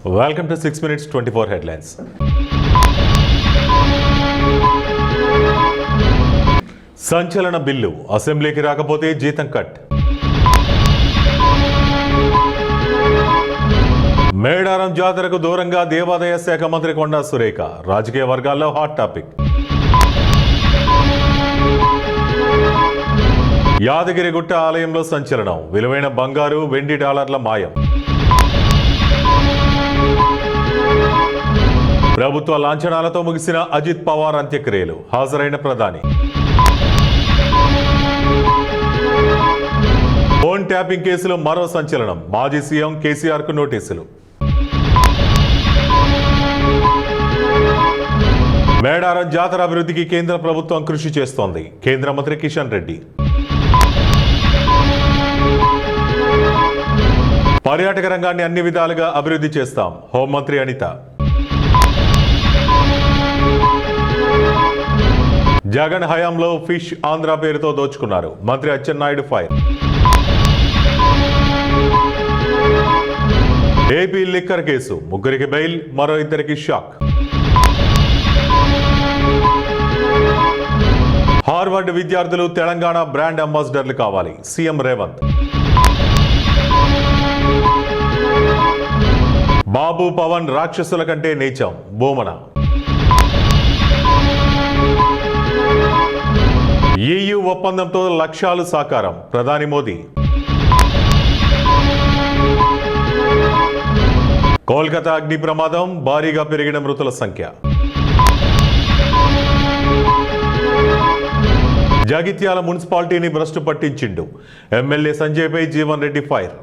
Welcome to 6 Minutes 24 Headlines. సంచలన bill అసెంబ్లీకి రాకపోతే జీతం కట్. మేడారం జాతరకు దూరంగా దేవాదాయ శాఖ మంత్రి కొండా సురేఖ రాజకీయ వర్గాల్లో హాట్ టాపిక్. యాదగిరిగుట్ట ఆలయంలో సంచలనం, విలువైన బంగారు వెండి డాలర్ల మాయం. ప్రభుత్వ లాంఛనాలతో ముగిసిన అజిత్ పవార్ అంత్యక్రియలు, హాజరైన ప్రధాని. ఫోన్ ట్యాపింగ్ కేసులో మరో సంచలనం, మాజీ సీఎం కేసీఆర్ కు నోటీసులు. మేడారం జాతర అభివృద్ధికి కేంద్ర ప్రభుత్వం కృషి చేస్తోంది, కేంద్ర మంత్రి కిషన్ రెడ్డి. పర్యాటక రంగాన్ని అన్ని విధాలుగా అభివృద్ధి చేస్తాం, హోంమంత్రి అనిత. జగన్ హయాంలో ఫిష్ ఆంధ్ర పేరుతో దోచుకున్నారు, మంత్రి Atchannaidu fire. AP liquor case, ముగ్గురికి బెయిల్, మరో ఇద్దరికి షాక్. హార్వర్డ్ విద్యార్థులు తెలంగాణ బ్రాండ్ అంబాసిడర్లు కావాలి, సీఎం రేవంత్. బాబు పవన్ రాక్షసుల కంటే నీచం, భూమన. EU ఒప్పందంతో లక్ష్యాలు సాకారం, ప్రధాని మోదీ. కోల్కతా అగ్ని ప్రమాదం, భారీగా పెరిగిన మృతుల సంఖ్య. జగిత్యాల మున్సిపాలిటీని భ్రష్టు పట్టించిండు, ఎమ్మెల్యే సంజయ్పై జీవన్ రెడ్డి ఫైర్.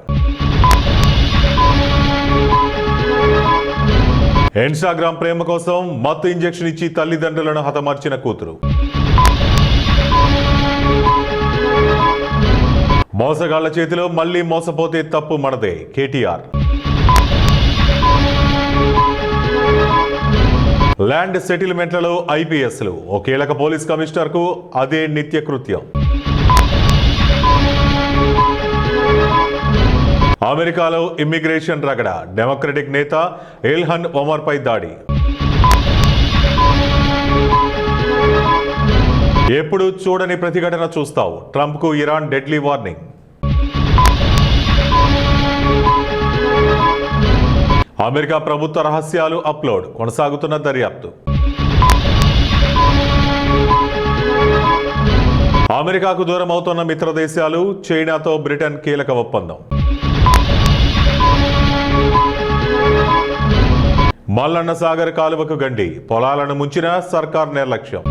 ఇన్స్టాగ్రామ్ ప్రేమ కోసం మత్తు ఇంజెక్షన్ ఇచ్చి తల్లిదండ్రులను హతమార్చిన కూతురు. మోసగాళ్ల చేతిలో మళ్లీ మోసపోతే తప్పు మనదే, కేటీఆర్. ల్యాండ్ సెటిల్మెంట్లలో IPSలు, ఓ కీలక పోలీస్ కమిషనర్ కు అదే నిత్యకృత్యం. అమెరికాలో ఇమ్మిగ్రేషన్ రగడ, డెమోక్రటిక్ నేత ఇల్హన్ ఒమర్ పై దాడి. ఎప్పుడు చూడని ప్రతిఘటన చూస్తావు, ట్రంప్ కు ఇరాన్ డెడ్లీ వార్నింగ్. అమెరికా ప్రభుత్వ రహస్యాలు అప్లోడ్, కొనసాగుతున్న దర్యాప్తు. అమెరికాకు దూరం అవుతున్న మిత్ర దేశాలు, చైనాతో బ్రిటన్ కీలక ఒప్పందం. మల్లన్న సాగర్ కాలువకు గండి, పొలాలను ముంచిన సర్కార్ నిర్లక్ష్యం.